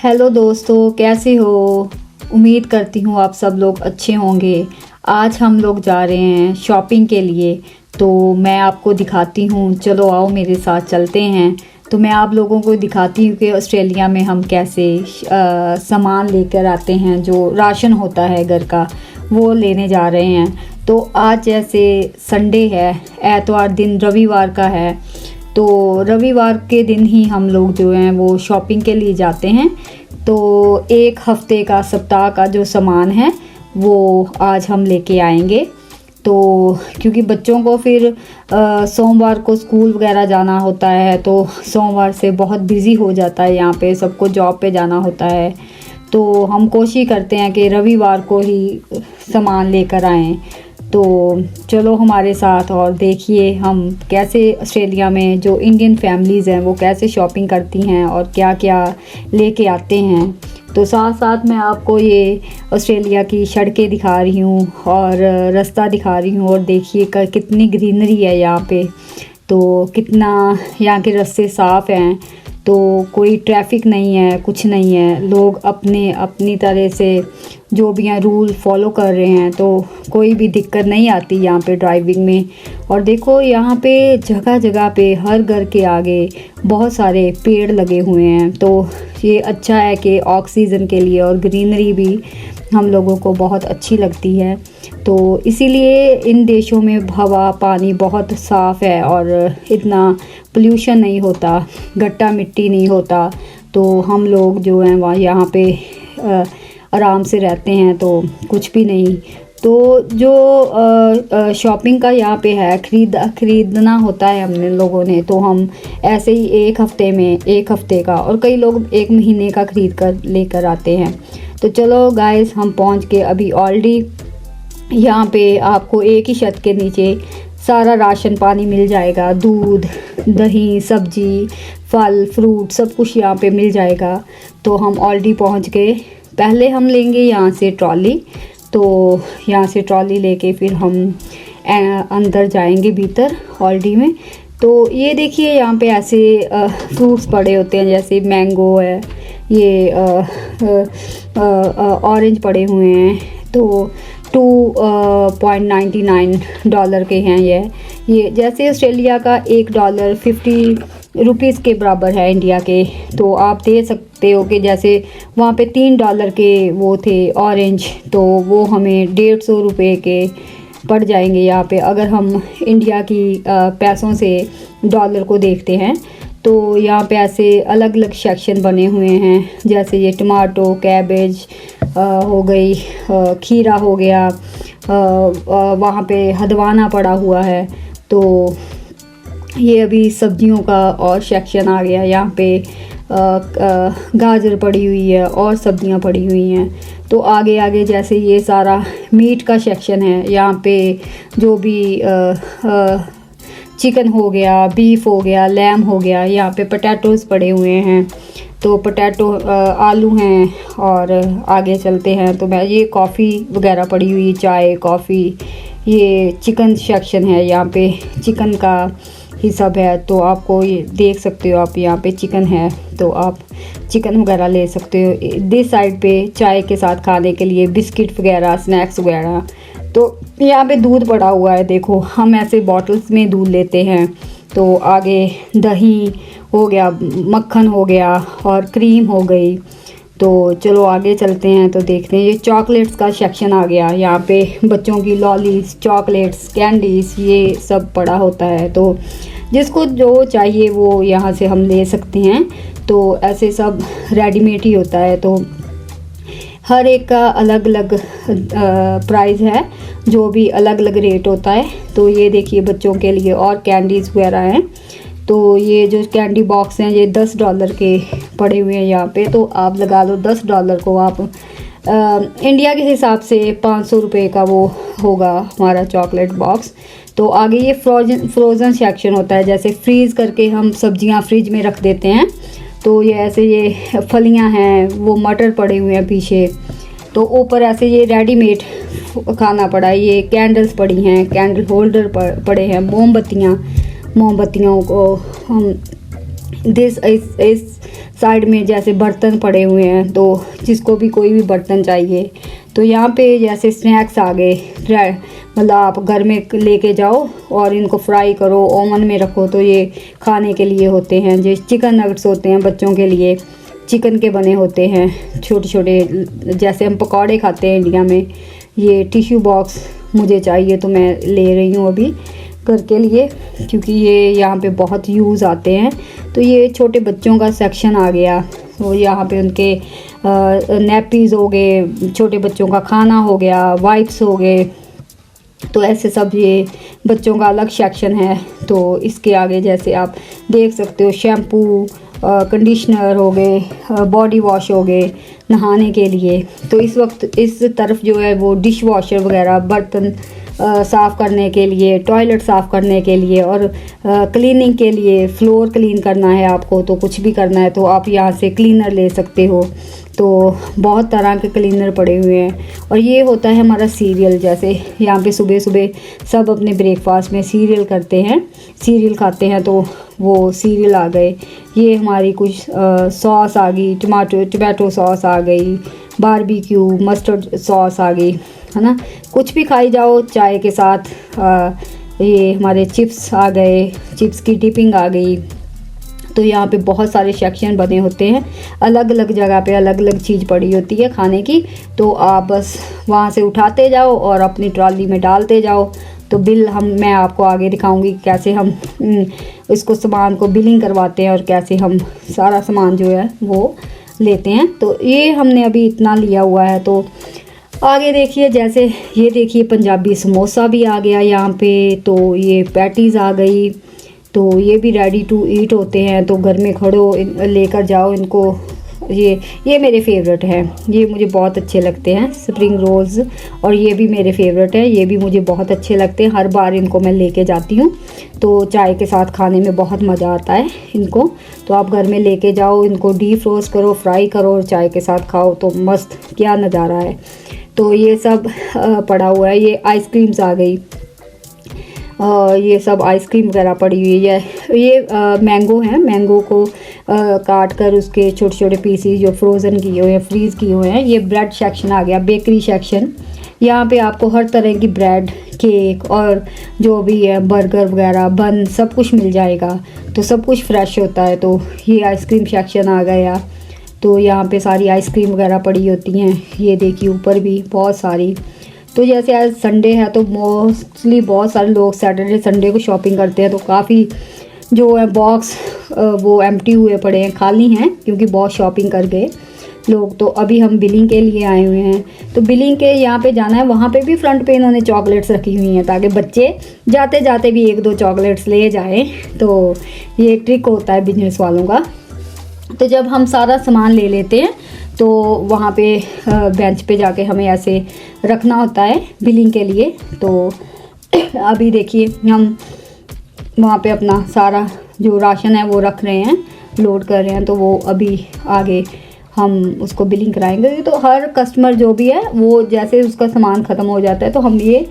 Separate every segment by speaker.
Speaker 1: Hello दोस्तों, कैसे हो। उम्मीद करती हूँ आप सब लोग अच्छे होंगे। आज हम लोग जा रहे हैं शॉपिंग के लिए, तो मैं आपको दिखाती हूँ। चलो आओ मेरे साथ चलते हैं। तो मैं आप लोगों को दिखाती हूँ कि ऑस्ट्रेलिया में हम कैसे सामान लेकर आते हैं, जो राशन होता है घर का, वो लेने जा रहे हैं। तो आज जैसे संडे है, एतवार दिन रविवार का है, तो रविवार के दिन ही हम लोग जो हैं वो शॉपिंग के लिए जाते हैं। तो एक हफ्ते का, सप्ताह का जो सामान है वो आज हम लेके आएंगे। तो क्योंकि बच्चों को फिर सोमवार को स्कूल वगैरह जाना होता है, तो सोमवार से बहुत बिज़ी हो जाता है, यहाँ पे सबको जॉब पे जाना होता है। तो हम कोशिश करते हैं कि रविवार को ही सामान लेकर आएँ। तो चलो हमारे साथ और देखिए हम कैसे ऑस्ट्रेलिया में जो इंडियन फैमिलीज़ हैं वो कैसे शॉपिंग करती हैं और क्या क्या लेके आते हैं। तो साथ साथ मैं आपको ये ऑस्ट्रेलिया की सड़कें दिखा रही हूँ और रास्ता दिखा रही हूँ। और देखिए कितनी ग्रीनरी है यहाँ पे, तो कितना यहाँ के रास्ते साफ़ हैं, तो कोई ट्रैफिक नहीं है, कुछ नहीं है। लोग अपनी तरह से जो भी हैं रूल फॉलो कर रहे हैं, तो कोई भी दिक्कत नहीं आती यहाँ पे ड्राइविंग में। और देखो यहाँ पे जगह जगह पे हर घर के आगे बहुत सारे पेड़ लगे हुए हैं, तो ये अच्छा है कि ऑक्सीजन के लिए, और ग्रीनरी भी हम लोगों को बहुत अच्छी लगती है। तो इसीलिए इन देशों में हवा पानी बहुत साफ़ है और इतना पोल्यूशन नहीं होता, गट्टा मिट्टी नहीं होता। तो हम लोग जो हैं वहाँ यहाँ पे आराम से रहते हैं, तो कुछ भी नहीं। तो जो शॉपिंग का यहाँ पे है, ख़रीदना होता है हमने लोगों ने, तो हम ऐसे ही एक हफ़्ते का, और कई लोग एक महीने का ख़रीद कर लेकर आते हैं। तो चलो गाइस, हम पहुँच के अभी ऑलरेडी यहाँ पे आपको एक ही छत के नीचे सारा राशन पानी मिल जाएगा। दूध, दही, सब्जी, फल फ्रूट सब कुछ यहाँ पे मिल जाएगा। तो हम ऑलरेडी पहुँच गए। पहले हम लेंगे यहाँ से ट्रॉली, तो यहाँ से ट्रॉली लेके फिर हम अंदर जाएंगे भीतर ऑलरेडी में। तो ये देखिए यहाँ पे ऐसे फ्रूट्स पड़े होते हैं, जैसे मैंगो है, ये ऑरेंज पड़े हुए हैं, तो $2.99 के हैं ये जैसे ऑस्ट्रेलिया का $1 50 रुपीज़ के बराबर है इंडिया के। तो आप दे सकते हो कि जैसे वहाँ पे $3 के वो थे ऑरेंज, तो वो हमें 150 रुपये के पड़ जाएंगे यहाँ पे, अगर हम इंडिया की पैसों से डॉलर को देखते हैं। तो यहाँ पे ऐसे अलग अलग सेक्शन बने हुए हैं, जैसे ये टमाटो, कैबेज हो गई, खीरा हो गया, वहाँ पे हदवाना पड़ा हुआ है। तो ये अभी सब्जियों का और सेक्शन आ गया। यहाँ पे गाजर पड़ी हुई है और सब्जियाँ पड़ी हुई हैं। तो आगे आगे जैसे ये सारा मीट का सेक्शन है, यहाँ पे जो भी चिकन हो गया, बीफ हो गया, लैम हो गया। यहाँ पे पोटैटोज़ पड़े हुए हैं, तो पोटैटो आलू हैं। और आगे चलते हैं तो मैं ये कॉफ़ी वगैरह पड़ी हुई, चाय कॉफ़ी। ये चिकन सेक्शन है, यहाँ पे चिकन का ही सब है। तो आपको ये देख सकते हो आप, यहाँ पे चिकन है, तो आप चिकन वगैरह ले सकते हो। दिस साइड पे चाय के साथ खाने के लिए बिस्किट वगैरह, स्नैक्स वगैरह। तो यहाँ पे दूध पड़ा हुआ है, देखो हम ऐसे बॉटल्स में दूध लेते हैं। तो आगे दही हो गया, मक्खन हो गया और क्रीम हो गई। तो चलो आगे चलते हैं तो देखते हैं। ये चॉकलेट्स का सेक्शन आ गया, यहाँ पे बच्चों की लॉलीज, चॉकलेट्स, कैंडीज, ये सब पड़ा होता है। तो जिसको जो चाहिए वो यहाँ से हम ले सकते हैं। तो ऐसे सब रेडीमेड ही होता है, तो हर एक का अलग अलग प्राइस है, जो भी अलग अलग रेट होता है। तो ये देखिए बच्चों के लिए और कैंडीज़ वगैरह हैं। तो ये जो कैंडी बॉक्स हैं ये $10 के पड़े हुए हैं यहाँ पे। तो आप लगा लो $10 को, आप इंडिया के हिसाब से 500 रुपये का वो होगा हमारा चॉकलेट बॉक्स। तो आगे ये फ्रोज़न सेक्शन होता है, जैसे फ्रीज़ करके हम सब्जियां फ्रिज में रख देते हैं। तो ये ऐसे ये फलियां हैं, वो मटर पड़े हुए हैं पीछे। तो ऊपर ऐसे ये रेडीमेड खाना पड़ा है। ये कैंडल्स पड़ी हैं, कैंडल होल्डर पड़े हैं, मोमबत्तियों को हम इस साइड में जैसे बर्तन पड़े हुए हैं, तो जिसको भी कोई भी बर्तन चाहिए तो यहाँ पे जैसे स्नैक्स आ गए, मतलब आप घर में लेके जाओ और इनको फ्राई करो, ओवन में रखो, तो ये खाने के लिए होते हैं। जो चिकन नगेट्स होते हैं बच्चों के लिए, चिकन के बने होते हैं छोटे छोटे, जैसे हम पकौड़े खाते हैं इंडिया में। ये टिश्यू बॉक्स मुझे चाहिए तो मैं ले रही हूँ अभी घर के लिए, क्योंकि ये यहाँ पे बहुत यूज़ आते हैं। तो ये छोटे बच्चों का सेक्शन आ गया, तो यहाँ पे उनके नैपीज़ हो गए, छोटे बच्चों का खाना हो गया, वाइप्स हो गए, तो ऐसे सब ये बच्चों का अलग सेक्शन है। तो इसके आगे जैसे आप देख सकते हो शैम्पू, कंडीशनर हो गए, बॉडी वॉश हो गए नहाने के लिए। तो इस वक्त इस तरफ जो है वो डिश वॉशर वगैरह, बर्तन साफ़ करने के लिए, टॉयलेट साफ़ करने के लिए और क्लीनिंग के लिए, फ्लोर क्लीन करना है आपको तो कुछ भी करना है तो आप यहाँ से क्लीनर ले सकते हो। तो बहुत तरह के क्लीनर पड़े हुए हैं। और ये होता है हमारा सीरियल, जैसे यहाँ पे सुबह सुबह सब अपने ब्रेकफास्ट में सीरियल करते हैं, सीरियल खाते हैं, तो वो सीरियल आ गए। ये हमारी कुछ सॉस आ गई, टमाटो सॉस आ गई, बारबेक्यू मस्टर्ड सॉस आ गई, है ना। कुछ भी खाई जाओ चाय के साथ। ये हमारे चिप्स आ गए, चिप्स की डिपिंग आ गई। तो यहाँ पे बहुत सारे सेक्शन बने होते हैं, अलग अलग जगह पे अलग अलग चीज़ पड़ी होती है खाने की। तो आप बस वहाँ से उठाते जाओ और अपनी ट्रॉली में डालते जाओ। तो बिल मैं आपको आगे दिखाऊंगी कैसे हम इसको सामान को बिलिंग करवाते हैं और कैसे हम सारा सामान जो है वो लेते हैं। तो ये हमने अभी इतना लिया हुआ है। तो आगे देखिए, जैसे ये देखिए पंजाबी समोसा भी आ गया यहाँ पे। तो ये पैटीज़ आ गई, तो ये भी रेडी टू ईट होते हैं। तो घर में खड़ो लेकर जाओ इनको। ये मेरे फेवरेट हैं, ये मुझे बहुत अच्छे लगते हैं, स्प्रिंग रोल्स। और ये भी मेरे फेवरेट है, ये भी मुझे बहुत अच्छे लगते हैं। हर बार इनको मैं लेके जाती हूँ, तो चाय के साथ खाने में बहुत मज़ा आता है इनको। तो आप घर में लेके जाओ, इनको डीप रोस्ट करो, फ्राई करो और चाय के साथ खाओ, तो मस्त क्या नज़ारा है। तो ये सब पड़ा हुआ है। ये आइसक्रीम्स आ गई, ये सब आइसक्रीम वगैरह पड़ी हुई है। ये मैंगो है, मैंगो को काट कर उसके छोटे छोटे पीसीज जो फ्रोज़न किए हुए हैं, फ्रीज़ किए हुए हैं। ये ब्रेड सेक्शन आ गया, बेकरी सेक्शन। यहाँ पे आपको हर तरह की ब्रेड, केक और जो भी है बर्गर वगैरह, बन, सब कुछ मिल जाएगा। तो सब कुछ फ्रेश होता है। तो ये आइसक्रीम सेक्शन आ गया। तो यहाँ पे सारी आइसक्रीम वगैरह पड़ी होती हैं। ये देखिए ऊपर भी बहुत सारी। तो जैसे आज संडे है तो मोस्टली बहुत सारे लोग सैटरडे संडे को शॉपिंग करते हैं। तो काफ़ी जो है बॉक्स वो एम्प्टी हुए पड़े हैं, खाली हैं, क्योंकि बहुत शॉपिंग कर गए लोग। तो अभी हम बिलिंग के लिए आए हुए हैं। तो बिलिंग के यहाँ पे जाना है, वहाँ पे भी फ्रंट पे इन्होंने चॉकलेट्स रखी हुई हैं ताकि बच्चे जाते जाते भी एक दो चॉकलेट्स ले जाएं। तो ये ट्रिक होता है बिजनेस वालों का। तो जब हम सारा सामान ले लेते हैं तो वहाँ पे बेंच पे जाके हमें ऐसे रखना होता है बिलिंग के लिए। तो अभी देखिए हम वहाँ पे अपना सारा जो राशन है वो रख रहे हैं, लोड कर रहे हैं। तो वो अभी आगे हम उसको बिलिंग कराएंगे। तो हर कस्टमर जो भी है वो जैसे उसका सामान ख़त्म हो जाता है तो हम ये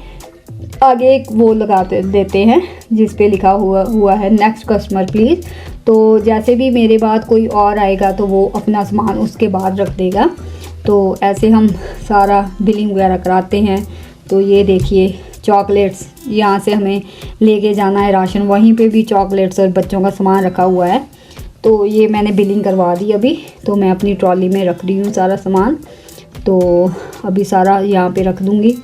Speaker 1: आगे एक वो लगाते देते हैं जिस पे लिखा हुआ है नेक्स्ट कस्टमर प्लीज़। तो जैसे भी मेरे बाद कोई और आएगा तो वो अपना सामान उसके बाद रख देगा। तो ऐसे हम सारा बिलिंग वगैरह कराते हैं। तो ये देखिए चॉकलेट्स, यहाँ से हमें लेके जाना है राशन, वहीं पे भी चॉकलेट्स और बच्चों का सामान रखा हुआ है। तो ये मैंने बिलिंग करवा दी अभी। तो मैं अपनी ट्रॉली में रख रही हूँ सारा सामान। तो अभी सारा यहाँ पे रख दूँगी,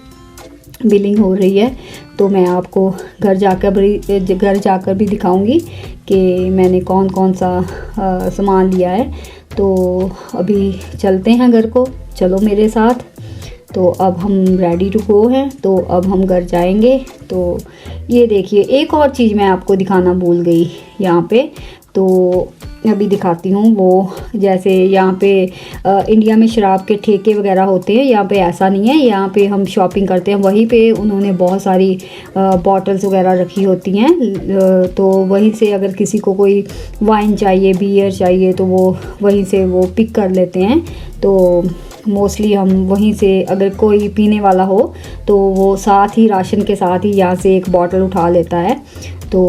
Speaker 1: बिलिंग हो रही है। तो मैं आपको घर जाकर भी दिखाऊंगी कि मैंने कौन कौन सा सामान लिया है। तो अभी चलते हैं घर को, चलो मेरे साथ। तो अब हम रेडी टू गो हैं, तो अब हम घर जाएंगे। तो ये देखिए एक और चीज़ मैं आपको दिखाना भूल गई यहाँ पे, तो अभी दिखाती हूँ। वो जैसे यहाँ पे इंडिया में शराब के ठेके वगैरह होते हैं, यहाँ पे ऐसा नहीं है। यहाँ पे हम शॉपिंग करते हैं, वहीं पे उन्होंने बहुत सारी बॉटल्स वगैरह रखी होती हैं। तो वहीं से अगर किसी को कोई वाइन चाहिए, बियर चाहिए, तो वो वहीं से वो पिक कर लेते हैं। तो मोस्टली हम वहीं से, अगर कोई पीने वाला हो तो वो साथ ही राशन के साथ ही यहाँ से एक बॉटल उठा लेता है। तो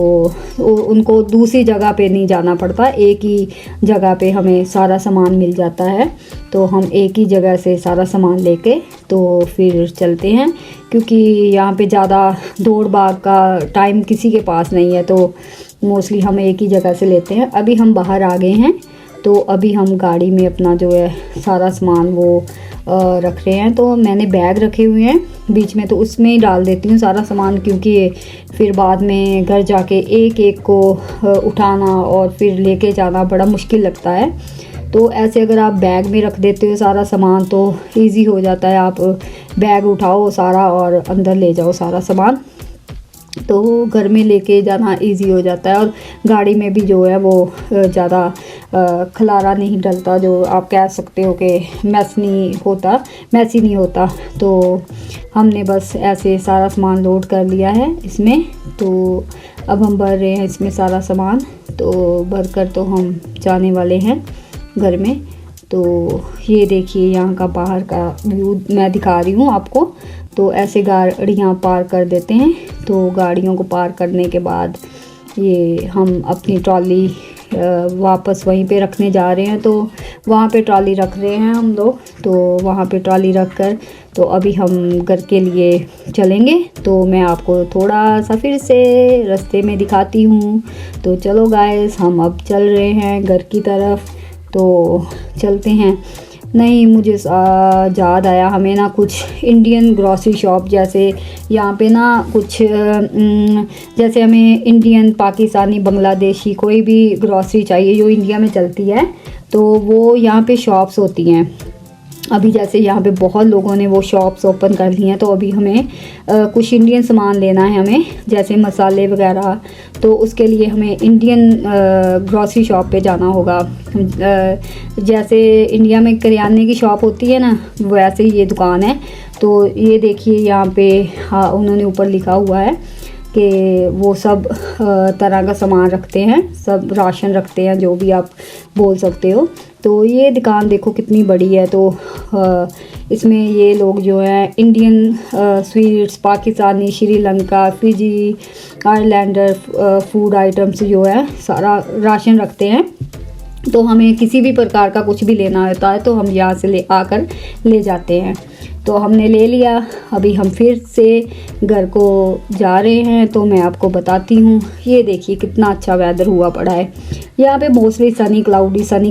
Speaker 1: उनको दूसरी जगह पे नहीं जाना पड़ता, एक ही जगह पे हमें सारा सामान मिल जाता है। तो हम एक ही जगह से सारा सामान लेके तो फिर चलते हैं, क्योंकि यहाँ पे ज़्यादा दौड़ भाग का टाइम किसी के पास नहीं है, तो मोस्टली हम एक ही जगह से लेते हैं। अभी हम बाहर आ गए हैं, तो अभी हम गाड़ी में अपना जो है सारा सामान वो रख रहे हैं। तो मैंने बैग रखे हुए हैं बीच में, तो उसमें ही डाल देती हूँ सारा सामान, क्योंकि फिर बाद में घर जाके एक एक को उठाना और फिर लेके जाना बड़ा मुश्किल लगता है। तो ऐसे अगर आप बैग में रख देते हो सारा सामान तो इजी हो जाता है, आप बैग उठाओ सारा और अंदर ले जाओ सारा सामान, तो घर में लेके जाना इजी हो जाता है। और गाड़ी में भी जो है वो ज़्यादा खलारा नहीं डलता, जो आप कह सकते हो कि मैसी नहीं होता। तो हमने बस ऐसे सारा सामान लोड कर लिया है इसमें, तो अब हम भर रहे हैं इसमें सारा सामान। तो भर कर तो हम जाने वाले हैं घर में। तो ये देखिए यहाँ का बाहर का व्यू मैं दिखा रही हूँ आपको। तो ऐसे गाड़ियाँ पार कर देते हैं, तो गाड़ियों को पार करने के बाद ये हम अपनी ट्रॉली वापस वहीं पे रखने जा रहे हैं। तो वहाँ पे ट्रॉली रख रहे हैं हम लोग, तो वहाँ पे ट्रॉली रख कर तो अभी हम घर के लिए चलेंगे। तो मैं आपको थोड़ा सा फिर से रास्ते में दिखाती हूँ। तो चलो गाइस, हम अब चल रहे हैं घर की तरफ, तो चलते हैं। नहीं, मुझे याद आया, हमें ना कुछ इंडियन ग्रॉसरी शॉप, जैसे यहाँ पे ना कुछ जैसे हमें इंडियन, पाकिस्तानी, बांग्लादेशी कोई भी ग्रॉसरी चाहिए जो इंडिया में चलती है, तो वो यहाँ पे शॉप्स होती हैं। अभी जैसे यहाँ पे बहुत लोगों ने वो शॉप्स ओपन कर ली हैं, तो अभी हमें कुछ इंडियन सामान लेना है हमें, जैसे मसाले वगैरह। तो उसके लिए हमें इंडियन ग्रॉसरी शॉप पे जाना होगा। जैसे इंडिया में करियाने की शॉप होती है ना, वैसे ही ये दुकान है। तो ये देखिए यहाँ पे हाँ उन्होंने ऊपर लिखा हुआ है कि वो सब तरह का सामान रखते हैं, सब राशन रखते हैं, जो भी आप बोल सकते हो। तो ये दुकान देखो कितनी बड़ी है। तो इसमें ये लोग जो हैं Indian sweets, Pakistani, Sri Lanka, Fiji, Irelander food items जो है सारा राशन रखते हैं। तो हमें किसी भी प्रकार का कुछ भी लेना होता है तो हम यहाँ से आकर ले जाते हैं। तो हमने ले लिया, अभी हम फिर से घर को जा रहे हैं। तो मैं आपको बताती हूँ, ये देखिए कितना अच्छा वेदर हुआ पड़ा है। यहाँ पे मोस्टली सनी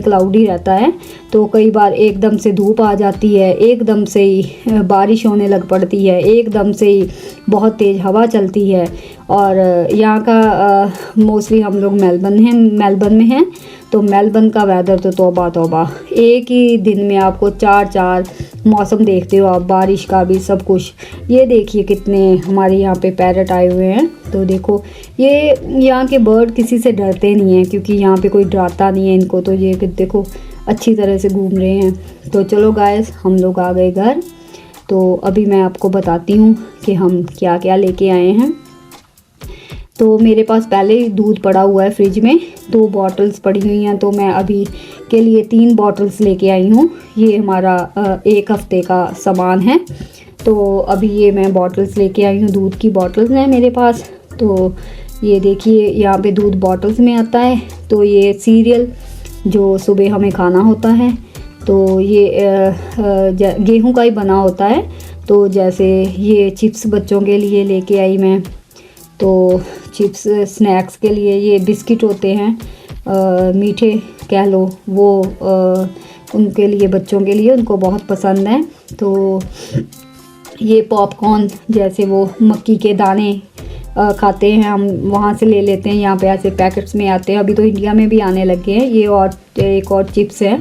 Speaker 1: क्लाउडी रहता है। तो कई बार एकदम से धूप आ जाती है, एकदम से ही बारिश होने लग पड़ती है, एकदम से ही बहुत तेज़ हवा चलती है। और यहाँ का मोस्टली हम लोग मेलबर्न में हैं। तो मेलबर्न का वेदर तो तौबा तौबा, एक ही दिन में आपको चार मौसम देखते हो आप, बारिश का भी सब कुछ। ये देखिए कितने हमारे यहाँ पे पैरट आए हुए हैं। तो देखो ये यहाँ के बर्ड किसी से डरते नहीं हैं, क्योंकि यहाँ पे कोई डराता नहीं है इनको। तो ये देखो अच्छी तरह से घूम रहे हैं। तो चलो गाइस, हम लोग आ गए घर। तो अभी मैं आपको बताती हूँ कि हम क्या क्या लेके आए हैं। तो मेरे पास पहले ही दूध पड़ा हुआ है फ्रिज में, 2 बॉटल्स पड़ी हुई हैं। तो मैं अभी के लिए 3 बॉटल्स लेके आई हूँ। ये हमारा 1 हफ्ते का सामान है। तो अभी ये मैं बॉटल्स लेके आई हूँ, दूध की बॉटल्स हैं मेरे पास। तो ये देखिए यहाँ पे दूध बॉटल्स में आता है। तो ये सीरियल जो सुबह हमें खाना होता है, तो ये गेहूं का ही बना होता है। तो जैसे ये चिप्स बच्चों के लिए लेके आई मैं। तो चिप्स स्नैक्स के लिए ये बिस्किट होते हैं, मीठे कह लो, वो उनके लिए, बच्चों के लिए, उनको बहुत पसंद है। तो ये पॉपकॉर्न, जैसे वो मक्की के दाने खाते हैं हम, वहाँ से ले लेते हैं। यहाँ पे ऐसे पैकेट्स में आते हैं, अभी तो इंडिया में भी आने लगे हैं ये। और एक और चिप्स है,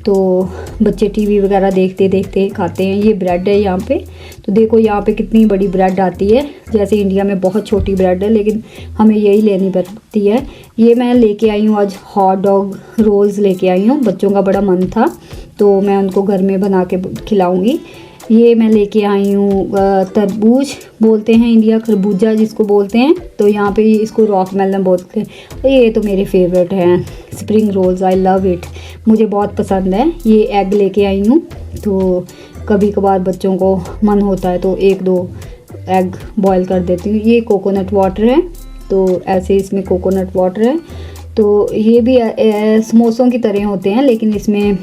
Speaker 1: तो बच्चे टीवी वगैरह देखते देखते खाते हैं। ये ब्रेड है यहाँ पे। तो देखो यहाँ पे कितनी बड़ी ब्रेड आती है, जैसे इंडिया में बहुत छोटी ब्रेड है, लेकिन हमें यही लेनी पड़ती है। ये मैं लेके आई हूँ आज, हॉट डॉग रोल्स लेके आई हूँ, बच्चों का बड़ा मन था तो मैं उनको घर में बना के खिलाऊँगी। ये मैं लेके आई हूँ तरबूज बोलते हैं इंडिया, खरबूजा जिसको बोलते हैं, तो यहाँ पे इसको रॉक मेलन बोलते हैं। ये तो मेरे फेवरेट हैं, spring rolls, I love it, मुझे बहुत पसंद है। ये एग लेके आई हूँ, तो कभी कभार बच्चों को मन होता है तो 1-2 एग बॉईल कर देती हूँ। ये कोकोनट वाटर है, तो ऐसे इसमें कोकोनट वाटर है। तो ये भी समोसों की तरह होते हैं, लेकिन इसमें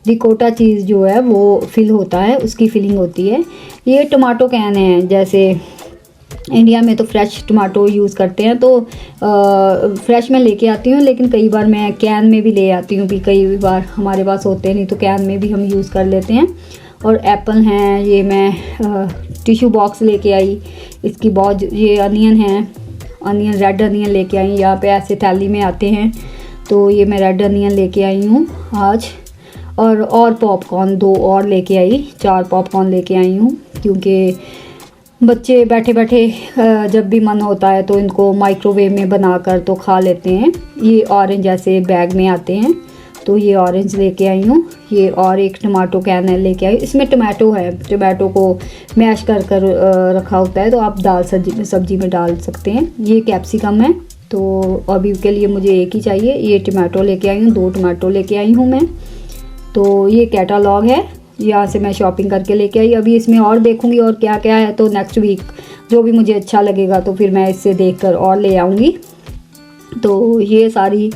Speaker 1: रिकोटा चीज़ जो है वो फिल होता है, उसकी फिलिंग होती है। ये टमाटो कैन है, जैसे इंडिया में तो फ्रेश टमाटो यूज़ करते हैं, तो फ्रेश मैं लेके आती हूँ, लेकिन कई बार मैं कैन में भी ले आती हूँ भी, कई बार हमारे पास होते नहीं तो कैन में भी हम यूज़ कर लेते हैं। और एप्पल हैं, ये मैं टिश्यू बॉक्स लेके आई, इसकी बहुत, ये अनियन है, अनियन रेड अनियन लेके आई, यहाँ पे ऐसे थैली में आते हैं, तो ये मैं रेड अनियन लेके आई हूँ आज। और पॉपकॉर्न 2 और लेके आई, 4 पॉपकॉर्न लेके आई हूँ, क्योंकि बच्चे बैठे बैठे जब भी मन होता है तो इनको माइक्रोवेव में बनाकर तो खा लेते हैं। ये ऑरेंज ऐसे बैग में आते हैं, तो ये ऑरेंज लेके आई हूँ। ये और एक टमाटो कैन लेके आई, इसमें टमाटो है, टमाटो को मैश कर कर रखा होता है, तो आप दाल सब्जी में डाल सकते हैं। ये कैप्सिकम है, तो अभी के लिए मुझे एक ही चाहिए। ये टमाटो लेके आई हूँ, 2 टमाटो लेके आई हूँ मैं। तो ये कैटालॉग है, यहाँ से मैं शॉपिंग करके लेके आई। अभी इसमें और देखूँगी और क्या क्या है, तो नेक्स्ट वीक जो भी मुझे अच्छा लगेगा तो फिर मैं इससे देखकर और ले आऊँगी। तो ये सारी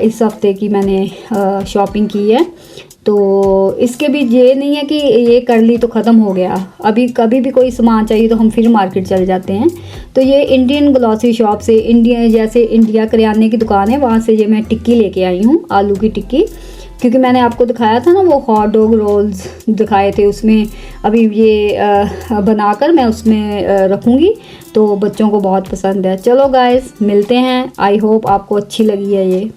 Speaker 1: इस हफ्ते की मैंने शॉपिंग की है। तो इसके भी ये नहीं है कि ये कर ली तो ख़त्म हो गया, अभी कभी भी कोई सामान चाहिए तो हम फिर मार्केट चले जाते हैं। तो ये इंडियन ग्लॉसी शॉप से, इंडिया जैसे इंडिया करियाने की दुकान है, वहाँ से ये मैं टिक्की लेके आई हूँ, आलू की टिक्की, क्योंकि मैंने आपको दिखाया था ना वो हॉट डॉग रोल्स दिखाए थे, उसमें अभी ये बनाकर मैं उसमें रखूँगी, तो बच्चों को बहुत पसंद है। चलो गाइस, मिलते हैं, आई होप आपको अच्छी लगी है ये।